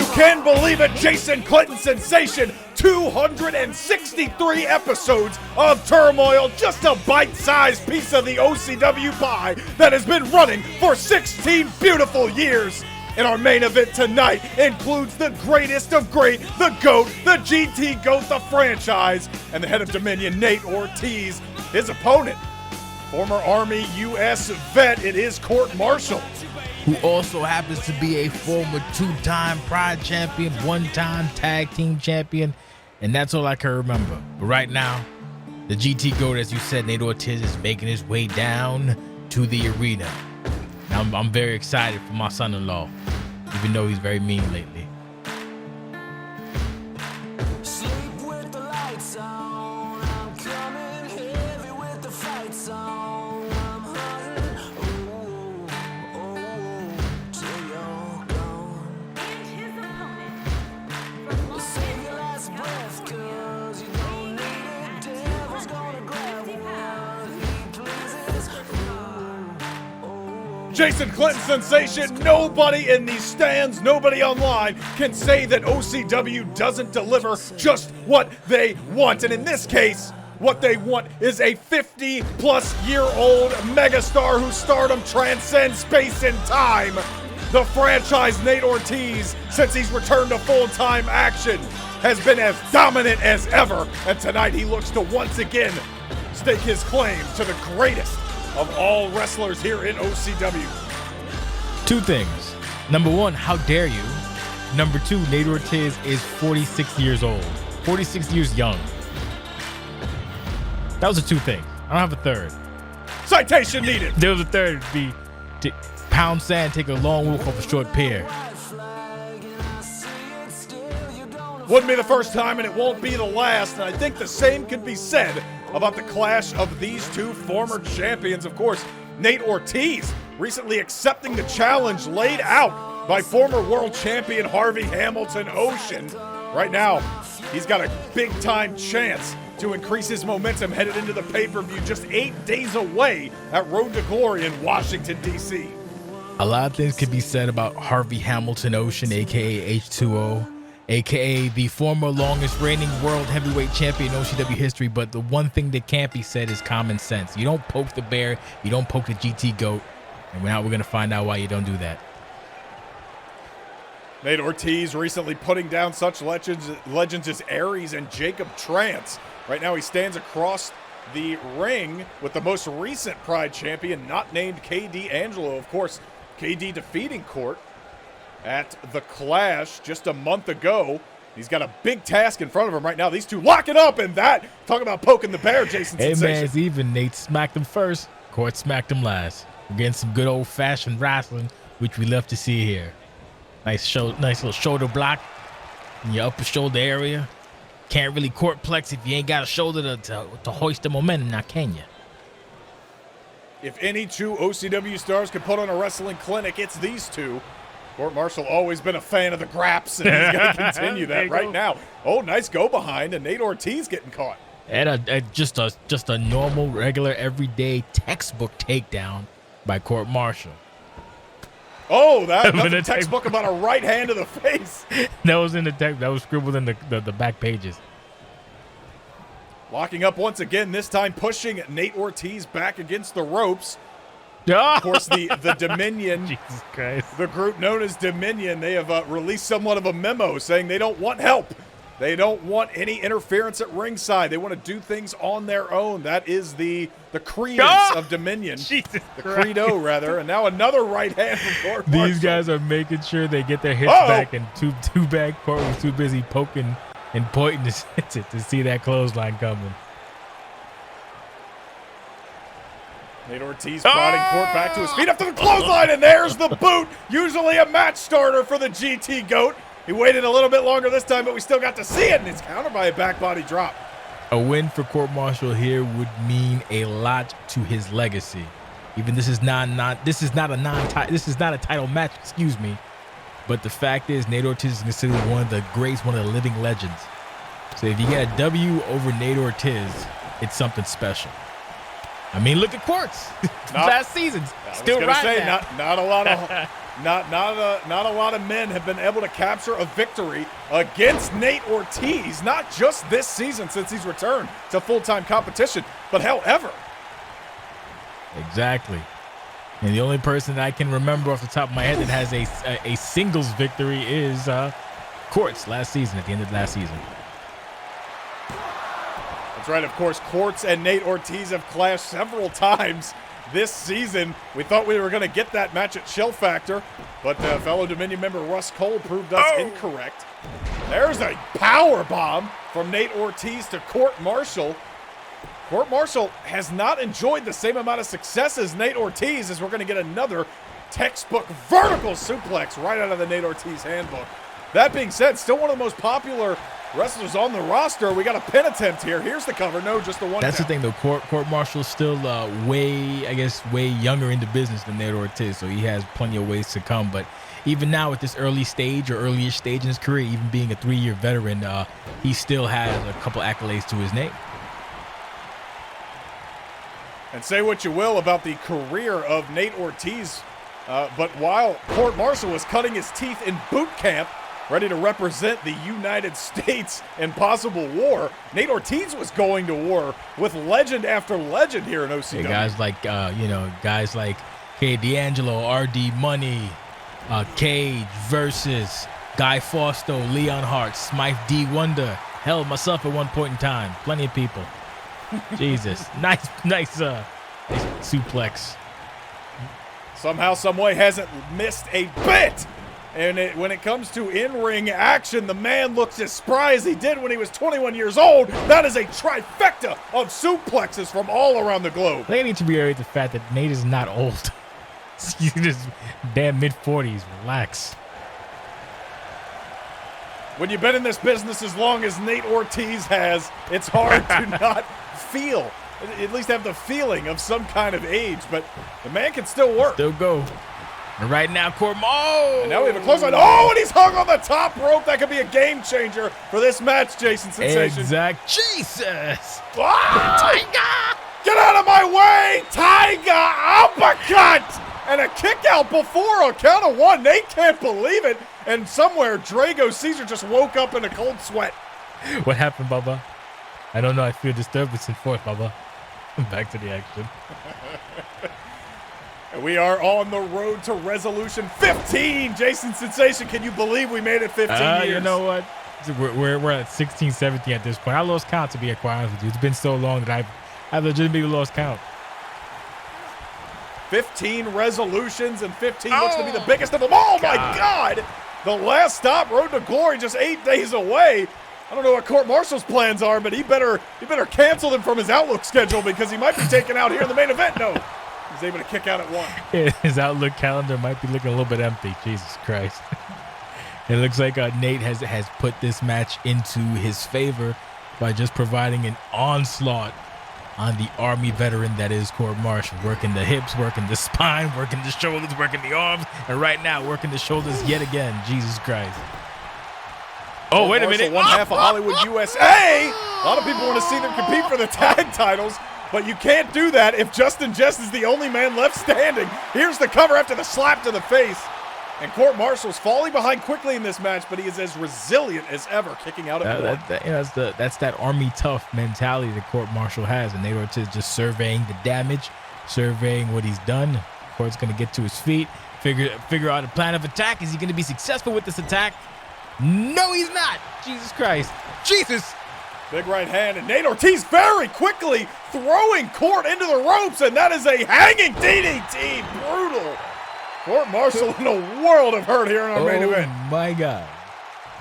can believe it, Jason Clinton sensation. 263 episodes of Turmoil, just a bite-sized piece of the OCW pie that has been running for 16 beautiful years. And our main event tonight includes the greatest of great, the GOAT, the GT GOAT, the franchise, and the head of Dominion, Nate Ortiz. His opponent, former Army U.S. vet, it is Cort Marshall, who also happens to be a former two-time Pride champion, one-time tag team champion, and that's all I can remember. But right now, the GT GOAT, as you said, Nate Ortiz, is making his way down to the arena. Now, I'm very excited for my son-in-law, even though he's very mean lately. Sleep with the lights on, I'm coming heavy with the fights on, I'm hunting, till you're gone. And his opponent, Save your last breath, cause you don't need it, devil's gonna grab what he pleases. Jason Clinton sensation. Nobody in these stands, nobody online can say that OCW doesn't deliver just what they want. And in this case, what they want is a 50-plus-year-old megastar whose stardom transcends space and time. The franchise Nate Ortiz, since he's returned to full-time action, has been as dominant as ever. And tonight he looks to once again stake his claim to the greatest of all wrestlers here in OCW. Two things. Number one, how dare you? Number two, Nate Ortiz is 46 years old. 46 years young. That was the two things. I don't have a third. Citation needed. There was a third. To pound sand, take a long walk off a short pier. Wouldn't be the first time and it won't be the last. And I think the same could be said about the clash of these two former champions. Of course, Nate Ortiz recently accepting the challenge laid out by former world champion Harvey Hamilton Ocean. Right now, he's got a big-time chance to increase his momentum headed into the pay-per-view just 8 days away at Road to Glory in Washington, D.C. A lot of things could be said about Harvey Hamilton Ocean, a.k.a. H2O, a.k.a. the former longest reigning world heavyweight champion in OCW history, but the one thing that can't be said is common sense. You don't poke the bear, you don't poke the GT GOAT, and now we're going to find out why you don't do that. Nate Ortiz recently putting down such legends as Aries and Jacob Trance. Right now he stands across the ring with the most recent Pride champion, not named KD Angelo. Of course, KD defeating Cort at the Clash just a month ago. He's got a big task in front of him right now. These two locking up, and that, talk about poking the bear, Jason Hey sensation. man, it's even. Nate smacked him first, Cort smacked him last. We're getting some good old-fashioned wrestling, which we love to see here. Nice little shoulder block in your upper shoulder area. Can't really court plex if you ain't got a shoulder to hoist the momentum, now can you? If any two OCW stars could put on a wrestling clinic, it's these two. Cort Marshall always been a fan of the graps, and he's going to continue that right now. Oh, nice go behind, and Nate Ortiz getting caught. And just a normal, regular, everyday textbook takedown by Cort Marshall. Oh, that's a textbook about a right hand to the face. That was in the text. That was scribbled in the back pages. Locking up once again, this time pushing Nate Ortiz back against the ropes. Of course, the Dominion, Jesus Christ. the group known as Dominion, they have released somewhat of a memo saying they don't want help. They don't want any interference at ringside. They want to do things on their own. That is the credence of Dominion. Jesus the Christ. credo, rather. And now another right hand from Cort Marshall. These guys are making sure they get their hits back, and too bad Cort was too busy poking and pointing to see that clothesline coming. Nate Ortiz prodding Cort back to his feet after the clothesline, and there's the boot. Usually a match starter for the GT GOAT. He waited a little bit longer this time, but we still got to see it, and it's countered by a back body drop. A win for Cort Marshall here would mean a lot to his legacy. Even this is not a title match, excuse me. But the fact is, Nate Ortiz is considered one of the greats, one of the living legends. So if you get a W over Nate Ortiz, it's something special. I mean, look at Quartz. Last season, still right now. Not a Not a lot of men have been able to capture a victory against Nate Ortiz, not just this season since he's returned to full-time competition, but hell, ever. Exactly. And the only person that I can remember off the top of my head that has a singles victory is Cort's last season, at the end of last season. That's right, of course, Corts and Nate Ortiz have clashed several times this season. We thought we were going to get that match at Shell Factor, but fellow Dominion member Russ Cole proved us incorrect. There's a power bomb from Nate Ortiz to Cort Marshall. Cort Marshall has not enjoyed the same amount of success as Nate Ortiz, as we're going to get another textbook vertical suplex right out of the Nate Ortiz handbook. That being said, still one of the most popular wrestlers on the roster. We got a pin attempt here. Here's the cover. No, just the one. That's the thing, though. Cort Marshall's still way younger in the business than Nate Ortiz, so he has plenty of ways to come. But even now at this early stage or earlier stage in his career, even being a 3-year veteran, he still has a couple accolades to his name. And say what you will about the career of Nate Ortiz, but while Cort Marshall was cutting his teeth in boot camp, ready to represent the United States in possible war, Nate Ortiz was going to war with legend after legend here in OCW. Yeah, guys like K. D'Angelo, RD Money, Cage versus Guy Fausto, Leon Hart, Smythe D. Wonder, hell, myself at one point in time. Plenty of people. Jesus, nice suplex. Somehow, someway hasn't missed a bit. And when it comes to in-ring action, the man looks as spry as he did when he was 21 years old. That is a trifecta of suplexes from all around the globe. They need to reiterate the fact that Nate is not old. He's just damn mid-40s. Relax. When you've been in this business as long as Nate Ortiz has, it's hard to not feel, at least have the feeling of some kind of age. But the man can still work. Still go. And right now, And now we have a close line. Oh, and he's hung on the top rope. That could be a game changer for this match, Jason Sensation. Jesus. Tiger! Get out of my way! Tiger uppercut! And a kick out before a count of one. Nate can't believe it. And somewhere, Drago Caesar just woke up in a cold sweat. What happened, Bubba? I don't know. I feel disturbance in forth, Bubba. Back to the action. And we are on the road to resolution 15. Jason Sensation, can you believe we made it 15 years? You know what? We're at 16, 17 at this point. I lost count, to be quite honest with you. It's been so long that I've legitimately lost count. 15 resolutions, and 15 looks to be the biggest of them all. Oh, my God. The last stop, Road to Glory, just 8 days away. I don't know what Cort Marshall's plans are, but he better cancel them from his Outlook schedule, because he might be taken out here in the main event. No, he's able to kick out at 1. His Outlook calendar might be looking a little bit empty. Jesus Christ. It looks like Nate has put this match into his favor by just providing an onslaught on the Army veteran that is Cort Marshall, working the hips, working the spine, working the shoulders, working the arms, and right now working the shoulders yet again. Jesus Christ. Oh, wait a minute. One half of Hollywood USA. A lot of people want to see them compete for the tag titles, but you can't do that if Justin Jess is the only man left standing. Here's the cover after the slap to the face. And Cort Marshall's falling behind quickly in this match, but he is as resilient as ever, kicking out at 1. That's that Army tough mentality that Cort Marshall has, and Nate Ortiz just surveying the damage, surveying what he's done. Cort's going to get to his feet, figure out a plan of attack. Is he going to be successful with this attack? No, he's not. Jesus Christ. Jesus. Big right hand, and Nate Ortiz very quickly throwing Cort into the ropes, and that is a hanging DDT. Brutal. Cort Marshall in a world of hurt here in our main event. Oh, my God.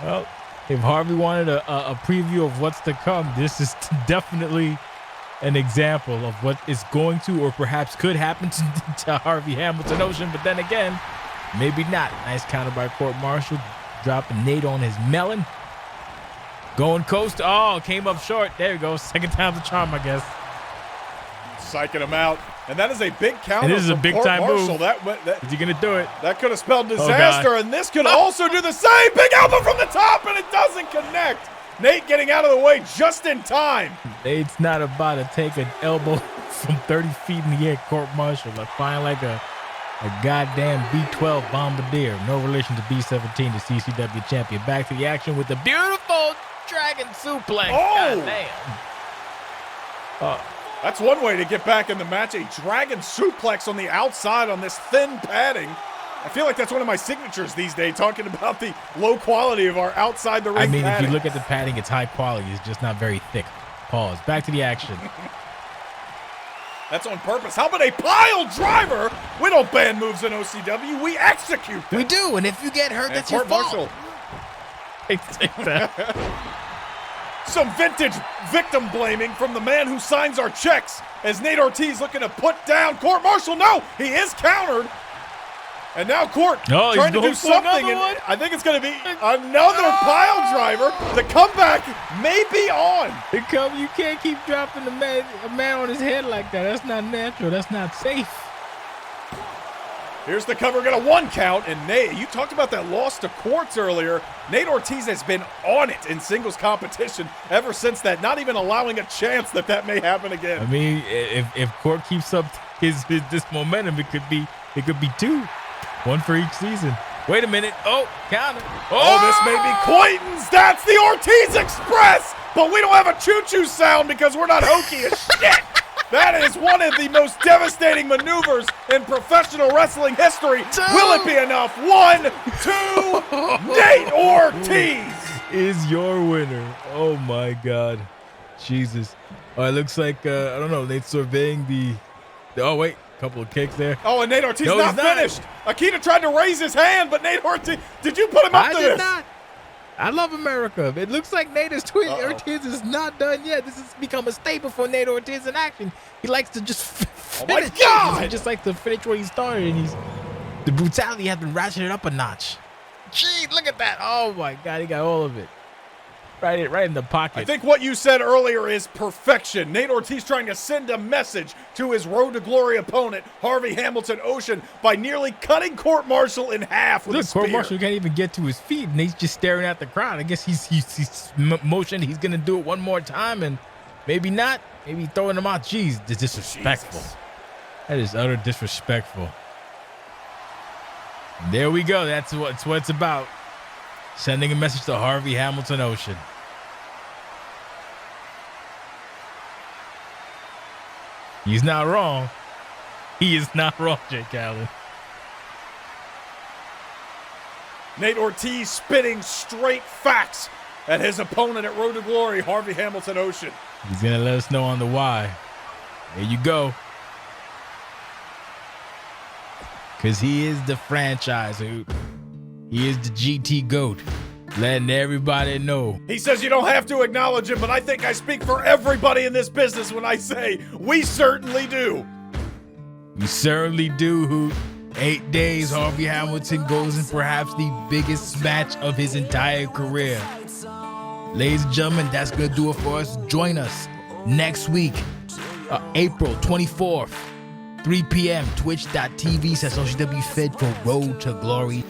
Well, if Harvey wanted a preview of what's to come, this is definitely an example of what is going to or perhaps could happen to Harvey Hamilton Ocean. But then again, maybe not. Nice counter by Cort Marshall, dropping Nate on his melon. Going coast. Oh, came up short. There you go. Second time's the charm, I guess. Psyching him out. And that is a big counter. And this is a big time move. Is he going to do it? That could have spelled disaster, and this could also do the same. Big elbow from the top, and it doesn't connect. Nate getting out of the way just in time. Nate's not about to take an elbow from 30 feet in the air. Cort Marshall flying like A goddamn B-12 bombardier. No relation to B-17, the CCW champion. Back to the action with the beautiful dragon suplex. Oh! Goddamn. That's one way to get back in the match. A dragon suplex on the outside on this thin padding. I feel like that's one of my signatures these days, talking about the low quality of our outside the ring I mean, padding. if you look at the padding, it's high quality. It's just not very thick. Pause. Back to the action. That's on purpose. How about a pile driver? We don't ban moves in OCW. We execute them. We do, and if you get hurt, And that's your Cort fault. Marshall. Take that. Some vintage victim blaming from the man who signs our checks as Nate Ortiz looking to put down Cort Marshall. No, he is countered. And now Cort Oh, trying to he's do going for something. another one? And I think it's going to be another pile driver. The comeback may be on. You can't keep dropping a man on his head like that. That's not natural. That's not safe. Here's the cover, got a 1 count. And Nate, you talked about that loss to Quartz earlier. Nate Ortiz has been on it in singles competition ever since that, not even allowing a chance that may happen again. I mean, if Cort keeps up this momentum, it could be 2. 1 for each season. Wait a minute. Oh, counter. Oh, this may be Clayton's. That's the Ortiz Express. But we don't have a choo-choo sound because we're not hokey as shit. That is one of the most devastating maneuvers in professional wrestling history. Will it be enough? 1, 2, Nate Ortiz. Is your winner. Oh, my God. Jesus. It looks like, I don't know, Nate's surveying the oh, wait. Couple of kicks there. Oh, and Nate Ortiz No, not he's not. finished. Akita tried to raise his hand, but Nate Ortiz, did you put him up I to did this? not. I love America. It looks like Nate is tweeting. Ortiz is not done yet. This has become a staple for Nate Ortiz in action. He likes to just finish. my God! He just likes to finish what he started, and the brutality has been ratcheted up a notch. Gee, look at that. Oh, my God. He got all of it. Right in the pocket. I think what you said earlier is perfection. Nate Ortiz trying to send a message to his Road to Glory opponent, Harvey Hamilton Ocean, by nearly cutting Cort Marshall in half with a Look, spear. Cort Marshall can't even get to his feet, and he's just staring at the crowd. I guess he's motioned. He's going to do it one more time, and maybe not. Maybe throwing him out. Jeez, it's disrespectful. Jesus. That is utter disrespectful. There we go. That's what it's about. Sending a message to Harvey Hamilton Ocean. He's not wrong. He is not wrong, Jake Allen. Nate Ortiz spitting straight facts at his opponent at Road to Glory, Harvey Hamilton Ocean. He's going to let us know on the why. There you go. Because he is the franchise, dude. He is the GT GOAT. Letting everybody know. He says you don't have to acknowledge him, but I think I speak for everybody in this business when I say we certainly do. You certainly do, Hoot. 8 days, Harvey Hamilton goes in perhaps the biggest match of his entire career. Ladies and gentlemen, that's going to do it for us. Join us next week, April 24th, 3 p.m., twitch.tv/OCWFed for Road to Glory